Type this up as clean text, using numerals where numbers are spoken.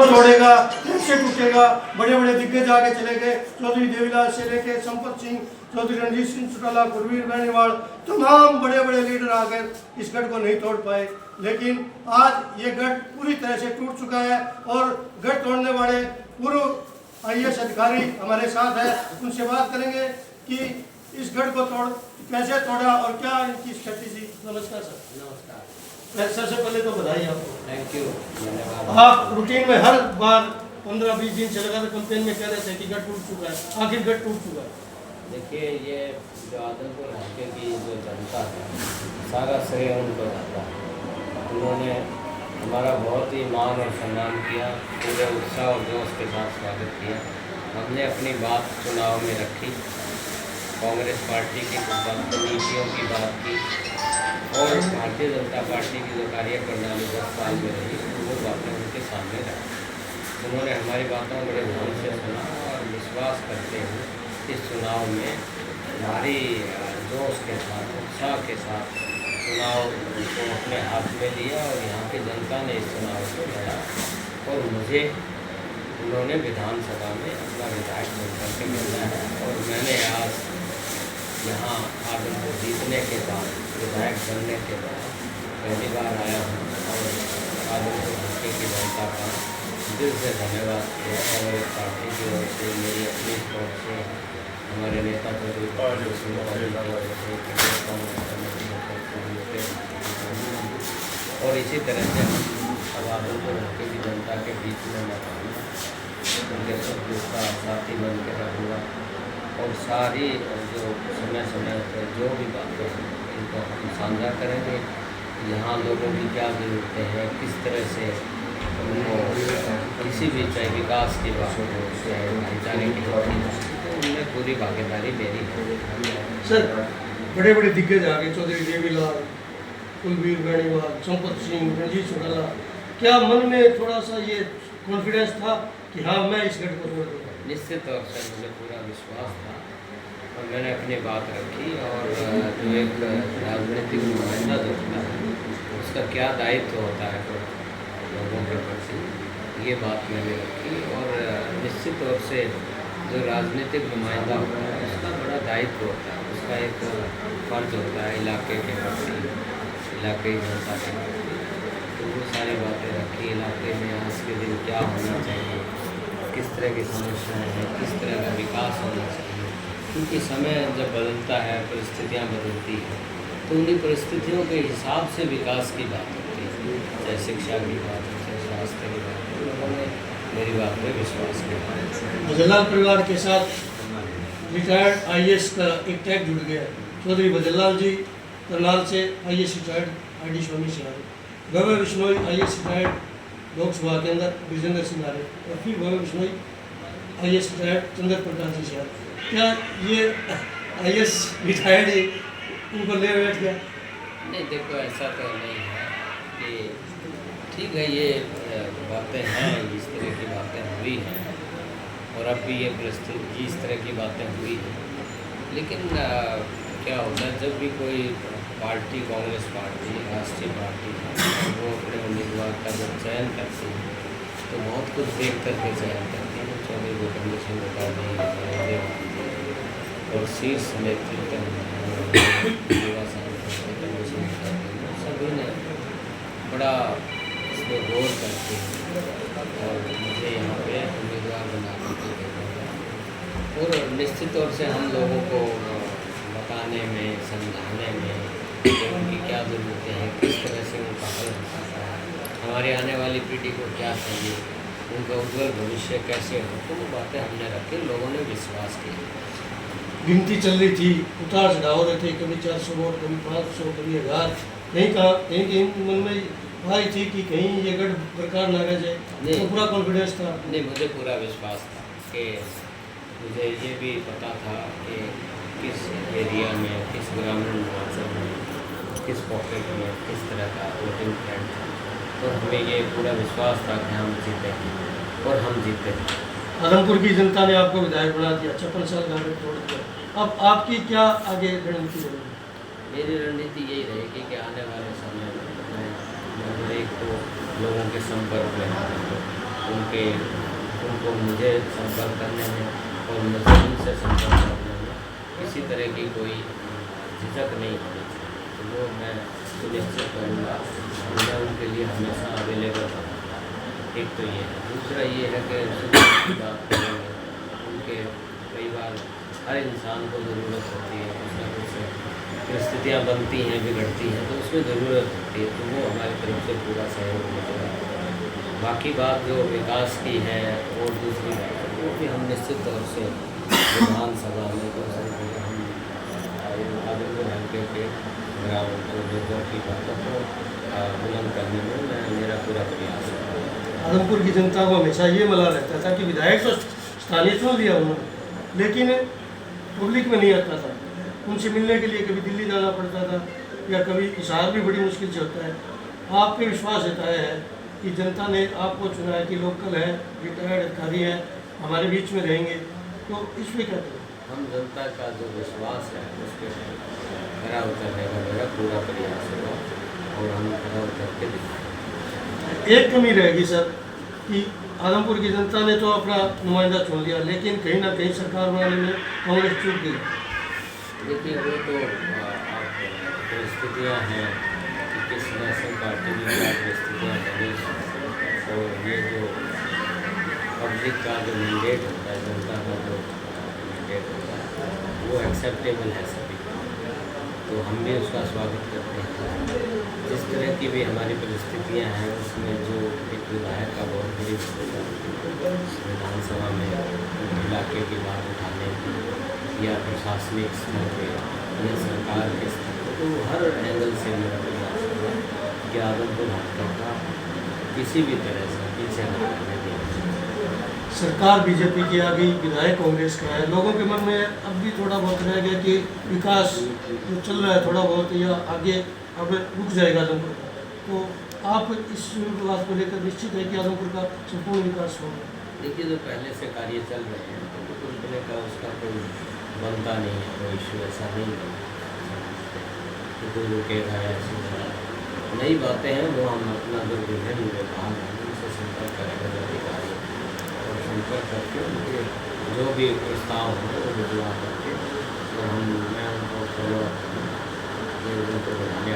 तोड़ेगा, कैसे टूटेगा। बड़े बड़े दिग्गज आगे चले गए, चौधरी देवीलाल से लेके संपत सिंह, चौधरी रणजीत सिंह चौटाला, गुरवीर बेनीवाल, तमाम बड़े बड़े लीडर आकर इस गढ़ को नहीं तोड़ पाए। लेकिन आज ये गढ़ पूरी तरह से टूट चुका है और गढ़ तोड़ने वाले पूर्व IAS अधिकारी हमारे साथ है, उनसे बात करेंगे कि इस गढ़ को कैसे तोड़ा और क्या इनकी स्ट्रेटेजी। नमस्कार सर। नमस्कार। सबसे पहले तो बधाई आपको। थैंक यू, धन्यवाद। आप रूटीन में हर बार 15-20 दिन से लगातार कैंपेन में कह रहे थे कि गढ़ टूट चुका है, आखिर गढ़ टूट चुका है। देखिए, ये जो आदमपुर हल्के की जो जनता है, सारा श्रेय उनको जाता है। उन्होंने हमारा बहुत ही मान और सम्मान किया, पूरे उत्साह और जोश के साथ स्वागत किया। हमने अपनी बात चुनाव में रखी, कांग्रेस पार्टी की कुछ नीतियों की बात की और भारतीय जनता पार्टी की जो कार्य प्रणाली 10 साल में रही, वो बातें उनके सामने रखी। उन्होंने हमारी बातों को बड़े ध्यान से सुना और विश्वास करते हुए इस चुनाव में भारी जोश के साथ, उत्साह के साथ चुनाव को अपने हाथ में लिया और यहाँ की जनता ने इस चुनाव को लड़ा और मुझे उन्होंने विधानसभा में अपना विधायक बनकर के मिला है। और मैंने आज यहाँ आदमपुर जीतने के बाद, विधायक बनने के बाद पहली बार आया हूँ और आदमपुर हल्के की जनता का दिल से धन्यवाद किया। और पार्टी की ओर से, मेरी अपनी ओर से, हमारे नेता चौधरी और इसी तरह से अब आदमपुर हल्के की जनता के बीच में मैं रहूँगा, उनके सब का साथी बन के रहूँगा और सारी जो समय समय पर जो भी बातें हैं इनको हम साझा करेंगे। यहाँ लोगों की क्या ज़रूरतें हैं, किस तरह से उनको किसी भी चाहे विकास की बात हो, चाहे भाईचारे की बात हो, तो उनमें पूरी भागीदारी मेरी है। सर, बड़े बड़े दिग्गज आ गए, चौधरी देवीलाल, गुरवीर बेनीवाल, संपत सिंह, रणजीत चौटाला, क्या मन में थोड़ा सा ये कॉन्फिडेंस था कि हाँ मैं इस गढ़ को तोड़ दूँगा? निश्चित तौर से मुझे पूरा विश्वास था और मैंने अपनी बात रखी। और जो एक राजनीतिक नुमाइंदा जो होता है उसका क्या दायित्व होता है तो लोगों के प्रति, ये बात मैंने रखी। और निश्चित तौर से जो राजनीतिक नुमाइंदा होता है उसका बड़ा दायित्व होता है, उसका एक फर्ज होता है इलाके के प्रति, इलाके की जनता के प्रति। तो वो सारी बातें रखी, इलाके में आज के दिन क्या होना चाहिए, किस तरह की समस्याएं हैं, किस तरह का विकास होना चाहिए। क्योंकि समय जब बदलता है, परिस्थितियाँ बदलती हैं, तो उन्हीं परिस्थितियों के हिसाब से विकास की बात होती है, चाहे शिक्षा की बात हो, चाहे स्वास्थ्य की बात हो। लोगों ने मेरी बात पर विश्वास किया। भजनलाल परिवार के साथ रिटायर्ड IAS का एक टैग जुड़ गया है। चौधरी भजनलाल जी करनाल से IAS रिटायर्ड ID स्वामी से आ रहे, भव्य बिश्नोई IAS रिटायर्ड लोकसभा के अंदर विजेंद्र सिंह आ रहे और फिर भव्य बिश्नोई IAS रिटायर्ड चंद्र प्रकाश जी से आ रहे। क्या ये IAS रिटायर्ड उनको ले बैठ गया? नहीं, देखो ऐसा तो नहीं है कि ठीक है, ये बातें हैं, इस तरह की बातें हुई हैं और अब भी ये परिस्थिति इस तरह की बातें हुई हैं। लेकिन क्या होता है, जब भी कोई पार्टी, कांग्रेस पार्टी, राष्ट्रीय पार्टी वो अपने उम्मीदवार का जब चयन करती है तो बहुत कुछ देख करके चयन करती है। चौधरी भूपेंद्र सिंह बघेल और शीर्ष नेतृत्व युवा सभी ने बड़ा इसमें गौर करके और मुझे यहाँ पे उम्मीदवार बना करके भेजा। और निश्चित तौर से हम लोगों को बताने में, समझाने में उनकी क्या ज़रूरतें हैं, किस तरह से उनका हल हो सकता है, हमारी आने वाली पीढ़ी को क्या चाहिए, उनका उज्ज्वल भविष्य कैसे हो, तो वो बातें हमने रखी, लोगों ने विश्वास किया। गिनती चल रही थी, उतार चढ़ाव रहे थे, कभी 400 वोट, कभी 500, कभी 1000, कहीं मन में आई थी कि कहीं ये गढ़ बरकरार ना रह जाए, तो पूरा कॉन्फिडेंस था? नहीं, मुझे पूरा विश्वास था कि मुझे ये भी पता था कि किस एरिया में, किस ग्रामीण इलाके में, किस पॉकेट में किस तरह का वोटिंग ट्रेंड था। तो हमें ये पूरा विश्वास था कि हम जीतेंगे और हम जीते। आदमपुर की जनता ने आपको विधायक बना दिया, 56 साल का तोड़ दिया। अब आपकी क्या आगे रणनीति रहेगी? मेरी रणनीति यही रहेगी कि आने वाले समय में मैं एक तो लोगों के संपर्क में रहूँगा, उनके कि उनको मुझे संपर्क करने में और मुझे उनसे संपर्क करने में किसी तरह की कोई झिझक नहीं होनी चाहिए। तो वो मैं सुनिश्चित करूँगा, मैं उनके लिए हमेशा अवेलेबल रहूँगा। एक तो ये है। दूसरा ये है कि सुविधा की बात करेंगे, उनके कई बार हर इंसान को ज़रूरत होती है, कुछ ना कुछ परिस्थितियाँ बनती हैं, बिगड़ती हैं, तो उसमें ज़रूरत होती है, तो वो हमारी तरफ से पूरा सहयोग मिलेगा। बाकी बात जो विकास की है और दूसरी बात है, वो भी हम निश्चित तौर से विधानसभा में तो हम आदमपुर हल्के के ग्रामीण को लोगों की बातों को बुलंद करने में मैं मेरा पूरा प्रयास है। आदमपुर की जनता को हमेशा ये मला रहता था कि विधायक तो स्थानीय चुन लिया उन्होंने, लेकिन पब्लिक में नहीं आता था। उनसे मिलने के लिए कभी दिल्ली जाना पड़ता था या कभी इशार भी बड़ी मुश्किल से होता है। आप पे विश्वास जताया है कि जनता ने आपको चुना है कि लोकल है, रिटायर्ड अधिकारी हैं, हमारे बीच में रहेंगे, तो इस पर क्या करें? हम जनता का जो विश्वास है उसके खरा उतरने का मेरा पूरा प्रयास होगा और हम खरा उतर के दिखाएंगे। एक कमी रहेगी सर कि आदमपुर की जनता ने तो अपना नुमाइंदा चुन लिया, लेकिन कहीं ना कहीं सरकार बनाने में कांग्रेस चूक गई। देखिए, वो तो आप परिस्थितियाँ हैं कि किस नेशनल पार्टी की क्या परिस्थितियाँ बनी हैं, और ये जो पब्लिक का जो मैंडेट होता है, जनता का जो मैंडेट होता है, वो एक्सेप्टेबल है सभी को, तो हम भी उसका स्वागत करते हैं। जिस तरह की भी हमारी परिस्थितियाँ हैं, उसमें जो एक विधायक का बहुत बड़ी भूमिका होती है विधानसभा में इलाके की बात उठाने की या प्रशासनिक स्तर पे या सरकार के स्तर पे, तो हर एंगल से मेरा प्रयास होगा कि आदमपुर हल्के का किसी भी तरह से पीछे न रहने दें। सरकार बीजेपी की आ गई, विधायक कांग्रेस का है, लोगों के मन में अब भी थोड़ा बहुत रह गया कि विकास जो चल रहा है थोड़ा बहुत या आगे अब रुक जाएगा आदमपुर का, तो आप इस बात को लेकर निश्चित है कि आदमपुर का संपूर्ण विकास होगा? देखिए, जो पहले से कार्य चल रहे हैं तो रुकने का उसका कोई बनता नहीं है, कोई इशू ऐसा नहीं है कि कोई रुकेगा या ऐसी नई बातें हैं, वो हम अपना जो विभिन्न विभाग हैं उनसे संपर्क करेंगे अधिकारी और संपर्क करके उनके जो भी प्रस्ताव होंगे वो भिजवा करके, तो मैं उनको फॉलो उनको बढ़ाने